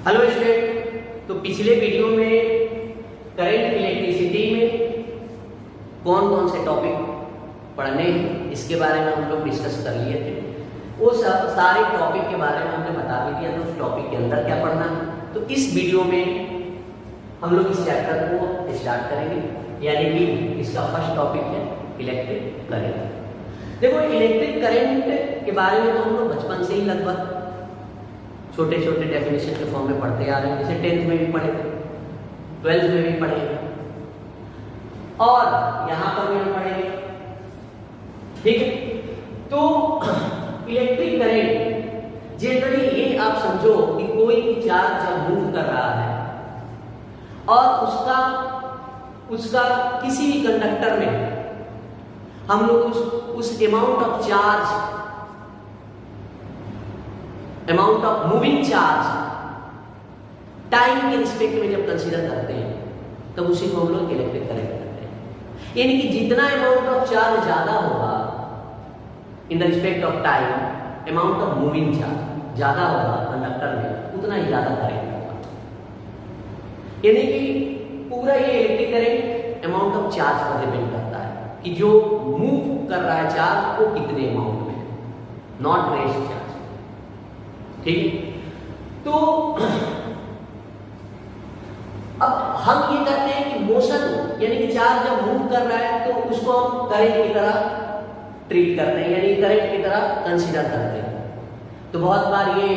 Hello student, तो पिछले video में करंट इलेक्ट्रिसिटी में कौन कौन से टॉपिक पढ़ने हैं इसके बारे में हम लोग डिस्कस कर लिए थे। वो सारे टॉपिक के बारे में हमने बता भी दिया था उस टॉपिक के अंदर क्या पढ़ना है। तो इस वीडियो में हम लोग इस चैप्टर को स्टार्ट करेंगे, यानी कि इसका फर्स्ट टॉपिक है इलेक्ट्रिक करंट। देखो, इलेक्ट्रिक करंट के बारे में तो हम लोग बचपन से ही लगभग छोटे छोटे डेफिनेशन के फॉर्म में पढ़ते आ रहे हैं, जैसे 10th में भी पढ़े, 12th में भी पढ़े और यहाँ पर भी हम पढ़ेंगे। ठीक है, तो इलेक्ट्रिक करंट जनरली ये आप समझो कि कोई भी चार्ज जब मूव कर रहा है और उसका किसी भी कंडक्टर में हम लोग उस amount of moving charge time के रिस्पेक्ट में जब कंसीडर करते हैं तब तो उसी को हम लोग इलेक्ट्रिक करंट करते हैं। यानी कि जितना अमाउंट ऑफ चार्ज ज्यादा होगा in the respect of time, amount of moving charge ज्यादा होगा कंडक्टर में, उतना ही ज्यादा करंट होगा। यानी कि पूरा ये electric current amount of charge पर डिपेंड करता है कि जो मूव कर रहा है चार्ज वो कितने अमाउंट में, नॉट रेस्ट चार्ज। ठीक है, तो अब हम ये करते हैं कि मोशन यानी कि चार्ज जब मूव कर रहा है तो उसको हम करंट की तरह ट्रीट करते हैं, यानी करंट की तरह कंसीडर करते हैं। तो बहुत बार ये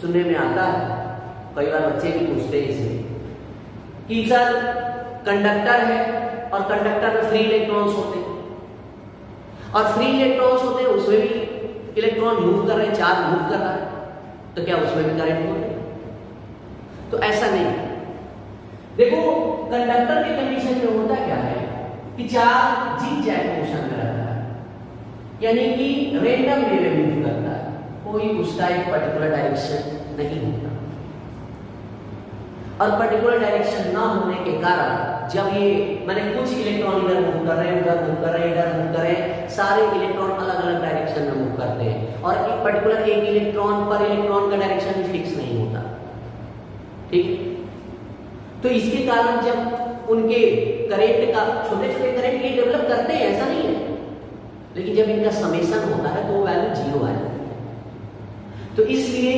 सुनने में आता है, कई बार बच्चे भी पूछते हैं इसे कि सर कंडक्टर है और कंडक्टर में फ्री इलेक्ट्रॉन्स होते हैं और फ्री इलेक्ट्रॉन्स होते हैं, उसमें भी इलेक्ट्रॉन मूव कर रहे हैं, चार्ज मूव कर रहा है, तो क्या उसमें भी करंट होता है? तो ऐसा नहीं। देखो, कंडक्टर के कंडीशन में होता क्या है कि चार्ज जिग-जैग मोशन में रहता है, यानी कि रैंडम वे में मूव करता है, कोई उसका एक पर्टिकुलर डायरेक्शन नहीं होता। और पर्टिकुलर डायरेक्शन ना होने के कारण जब ये माने कुछ इलेक्ट्रॉन इधर मूव कर रहे हैं, उधर मूव कर रहे हैं, इधर मूव कर रहे हैं, सारे इलेक्ट्रॉन अलग अलग डायरेक्शन में मूव करते हैं और एक पर्टिकुलर एक इलेक्ट्रॉन पर इलेक्ट्रॉन का डायरेक्शन फिक्स नहीं होता। ठीक है, तो इसके कारण जब उनके करंट का छोटे छोटे करंट ये डेवलप करते हैं, ऐसा नहीं है, लेकिन जब इनका समेशन होता है तो वो वैल्यू 0 आ जाती है। तो इसलिए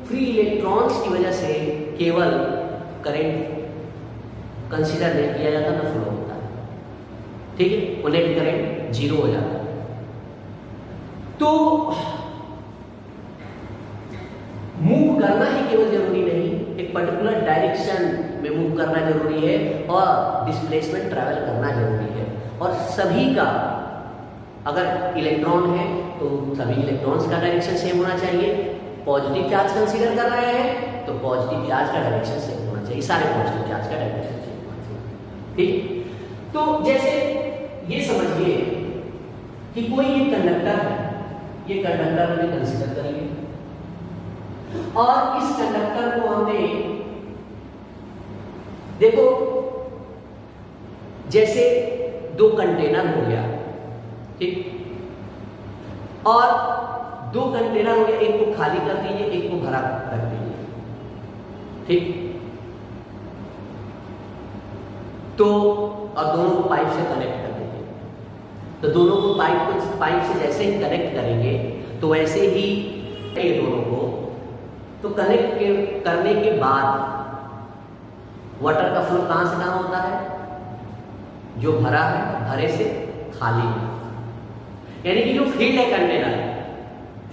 फ्री इलेक्ट्रॉन्स की वजह से केवल करंट कंसीडर नहीं किया जाता, ना फ्लो होता है। ठीक है, वो नेट करंट 0 हो जाता है। तो मूव करना ही केवल जरूरी नहीं, एक पर्टिकुलर डायरेक्शन में मूव करना जरूरी है और डिस्प्लेसमेंट ट्रैवल करना जरूरी है। और सभी का अगर इलेक्ट्रॉन है तो सभी इलेक्ट्रॉन्स का डायरेक्शन सेम होना चाहिए। पॉजिटिव चार्ज कंसीडर कर रहे हैं तो पॉजिटिव चार्ज का डायरेक्शन सेम होना चाहिए, सारे पॉजिटिव चार्ज का डायरेक्शन सेम होना चाहिए। ठीक, तो जैसे ये समझिए कि कोई ये कंडक्टर है, ये कंडक्टर हमने कंसीडर करेंगे और इस कंडक्टर को हमने देखो जैसे 2 कंटेनर हो गया, ठीक, और 2 कंटेनर हो गया, एक को खाली कर दीजिए, एक को भरा रख दीजिए। ठीक, तो और दोनों को पाइप से कनेक्ट कर दीजिए। तो दोनों को पाइप से जैसे ही कनेक्ट करेंगे तो वैसे ही ये दोनों को तो कनेक्ट करने के बाद वाटर का फ्लो कहां से कहां होता है, जो भरा है भरे से खाली है, यानी कि जो फील्ड है कंटेनर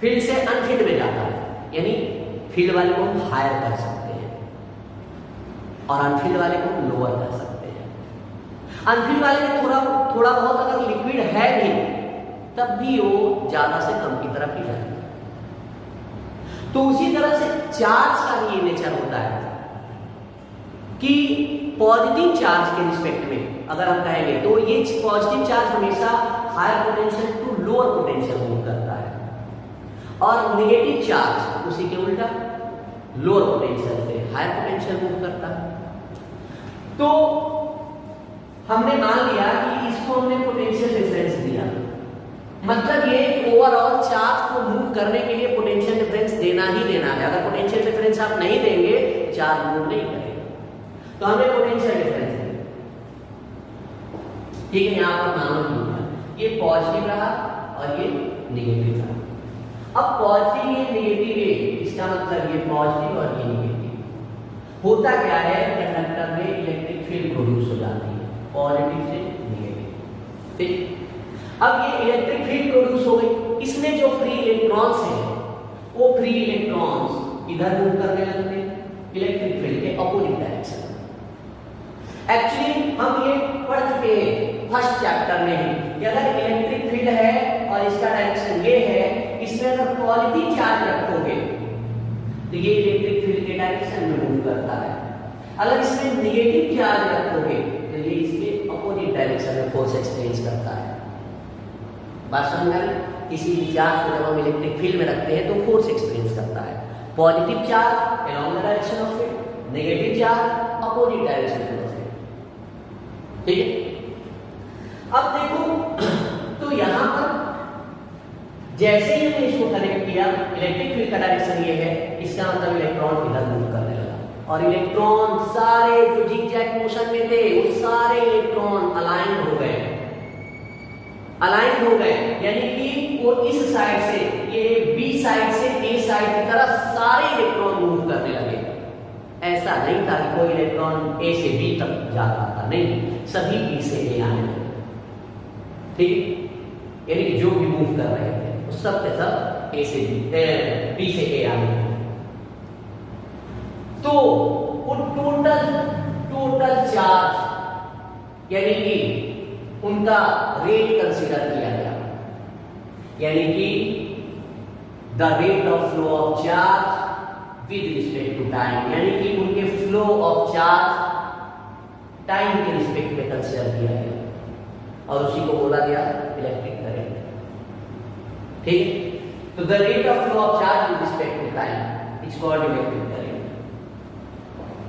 फील्ड से अनफील्ड में जाता है, यानी फील्ड वाले को हम हायर कर सकते हैं और अनफील्ड वाले को लोअर कर सकते हैं। अनफील्ड वाले में थोड़ा बहुत अगर लिक्विड है भी तब भी वो ज्यादा से कम की तरफ ही जाएगा। तो उसी तरह से चार्ज का भी ये नेचर होता है कि पॉजिटिव चार्ज के रिस्पेक्ट में अगर हम कहेंगे तो ये पॉजिटिव चार्ज हमेशा higher potential to lower potential move करता है और नेगेटिव चार्ज उसी के उल्टा लोअर पोटेंशियल से हायर पोटेंशियल मूव करता है। तो हमने मान लिया कि इसको हमने पोटेंशियल डिफरेंस दिया, मतलब ये ओवरऑल चार्ज को मूव करने के लिए पोटेंशियल डिफरेंस देना ही देना है। अगर पोटेंशियल डिफरेंस आप नहीं देंगे चार्ज मूव नहीं करेगा। तो हमें पोटेंशियल डिफरेंस है, ठीक है, यहाँ पर मान लो ये पॉजिटिव रहा और ये निगेटिव रहा। अब पॉजिटिव ये निगेटिव है, इसका मतलब ये पॉजिटिव और ये निगेटिव। होता क्या है, कंडक्टर में इलेक्ट्रिक फील्ड प्रोड्यूस हो जाती है पॉजिटिव से निगेटिव, ठीक। अब ये इलेक्ट्रिक फील्ड प्रोड्यूस हो गई, इसमें जो फ्री इलेक्ट्रॉन्स हैं वो फ्री इलेक्ट्रॉन्स इधर मूव करने लगते हैं इलेक्ट्रिक फील्ड के अपोजिट डायरेक्शन में। एक्चुअली हम ये पढ़ चुके हैं फर्स्ट चैप्टर में कि अगर इलेक्ट्रिक फील्ड है और इसका डायरेक्शन ये है, इसमें अगर पॉजिटिव चार्ज रखोगे तो ये इलेक्ट्रिक फील्ड के डायरेक्शन में मूव करता है, अगर इसमें नेगेटिव चार्ज रखोगे तो ये इसके अपोजिट डायरेक्शन में फोर्स एक्सचेंज करता है। बात समझ आई? किसी भी चार्ज को जब हम इलेक्ट्रिक फील्ड में रखते हैं तो फोर्स एक्सपीरियंस करता है, positive charge along the direction of field, negative charge opposite direction of field, ठीक है। अब देखो तो यहां पर जैसे ही हमने इसको कनेक्ट किया, इलेक्ट्रिक फील्ड का डायरेक्शन ये है, इसका मतलब इलेक्ट्रॉन इधर मूव करने लगा और इलेक्ट्रॉन सारे जो जिगजैग मोशन में थे वो सारे इलेक्ट्रॉन अलाइन हो गए, अलाइन हो गए, यानी कि वो इस साइड से, ये बी साइड से ए साइड की तरफ सारे इलेक्ट्रॉन मूव करने लगे। ऐसा नहीं था कि कोई इलेक्ट्रॉन ए से बी तक जा रहा था, नहीं, सभी बी से ए आने लगे, ठीक, यानी कि जो भी मूव कर रहे थे वो सब के सब ए से बी से ए आने लगे। तो वो टोटल चार्ज यानी कि उनका रेट कंसीडर किया गया, यानी कि the rate of flow of charge with respect to time, यानी कि उनके फ्लो ऑफ चार्ज टाइम के रिस्पेक्ट में कंसीडर किया गया और उसी को बोला गया इलेक्ट्रिक करंट, ठीक। तो the rate of flow of charge with respect to time is called electric current,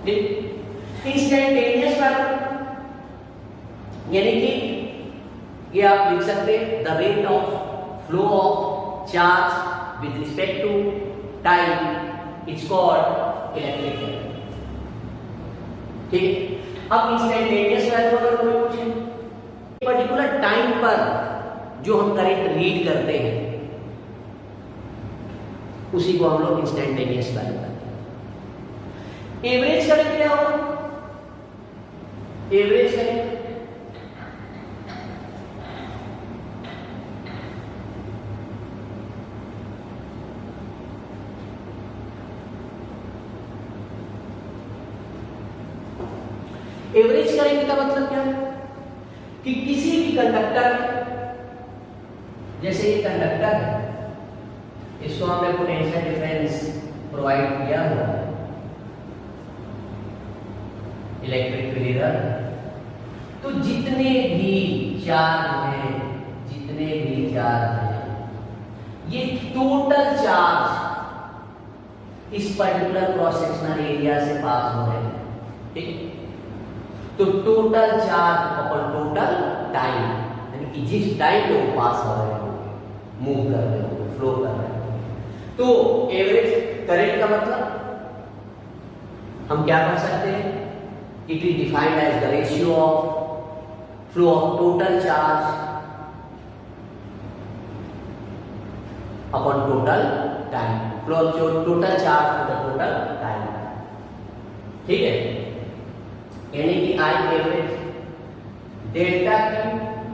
ठीक। इंस्टेंटेनियस वाला यानी कि ये आप लिख सकते हैं the rate of flow of charge with respect to time is called electric current, ठीक। अब इंस्टेंटेनियस वैल्यू अगर कोई पूछे पर्टिकुलर टाइम पर जो हम करंट रीड करते हैं उसी को हम लोग इंस्टेंटेनियस वैल्यू कहते हैं। एवरेज करंट क्या होगा? एवरेज करंट एवरेज करंट का मतलब क्या है कि किसी भी कंडक्टर, जैसे ये कंडक्टर है, इसको हमने पोटेंशियल डिफरेंस प्रोवाइड किया हुआ है, इलेक्ट्रिक फील्ड इधर, तो जितने भी चार्ज हैं ये टोटल चार्ज इस पर्टिकुलर क्रॉस सेक्शनल एरिया से पास हो रहे हैं, ठीक। तो total charge upon total time, यानी कि जिस टाइम पे वो पास हो रहे हो, मूव कर रहे हो, फ्लो कर रहे हो, तो एवरेज करंट का मतलब हम क्या कर सकते हैं, it is defined as the ratio of flow of total charge upon total time, flow of total charge to the total time, ठीक है। यानी कि I average delta Q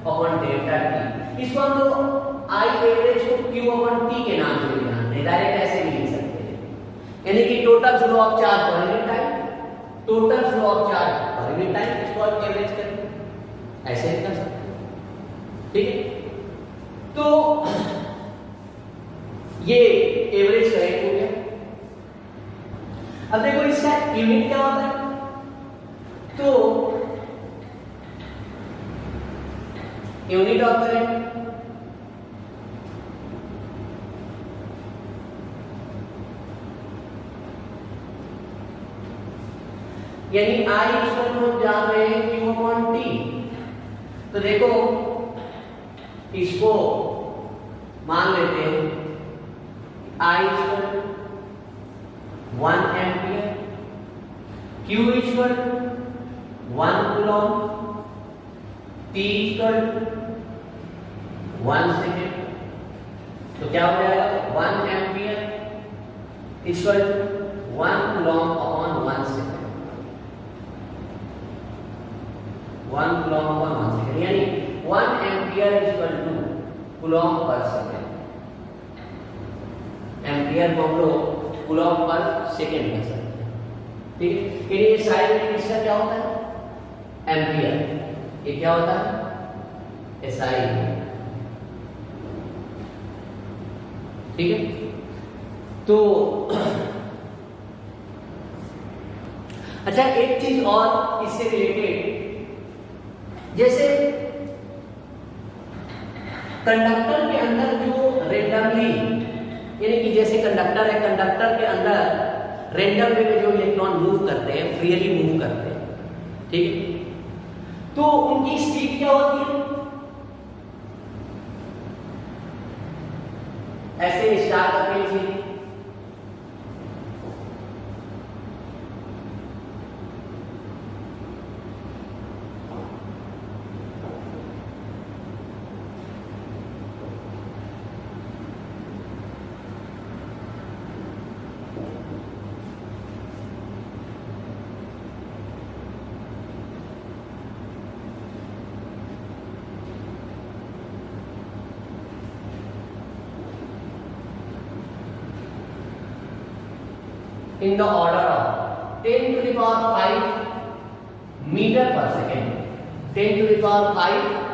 upon delta T, इसको हम लोग आई एवरेज को Q upon T के नाम से लिखते हैं, डायरेक्ट ऐसे भी लिख सकते हैं, यानी कि total flow of charge per unit time, total flow of charge per unit time, इसको आप एवरेज करें, ऐसे कर सकते हैं, ठीक है। तो ये एवरेज करंट हो गया। अब देखो इसका यूनिट क्या होता है, तो यूनिट ऑफ करंट यानी I इसको हम जान रहे हैं Q अपॉन T, तो देखो इसको मान लेते हैं I 1 ampere Q equal 1 Coulomb, T equal 1 second, तो क्या हो जाएगा 1 ampere equal 1 Coulomb upon 1 second, 1 Coulomb upon 1 second, यानी 1 एम्पियर इक्वल टू कूलॉम पर सेकेंड। एम्पियर को हम लोग कूलॉम पर सेकेंड कह सकते हैं, ठीक है। ये साइड में इसका क्या होता है एम्पियर, ये क्या होता है एसआई, ठीक है। तो अच्छा एक चीज और इससे रिलेटेड, जैसे कंडक्टर के अंदर जो रेंडमली, यानी कि जैसे कंडक्टर है, कंडक्टर के अंदर रैंडम वे में जो इलेक्ट्रॉन मूव करते हैं, फ्रीली मूव करते हैं, ठीक है, तो उनकी स्पीड क्या होती है, ऐसे स्टार्ट करने चाहिए, in the order of 10 to the power 5 meter per second, 10 to the power 5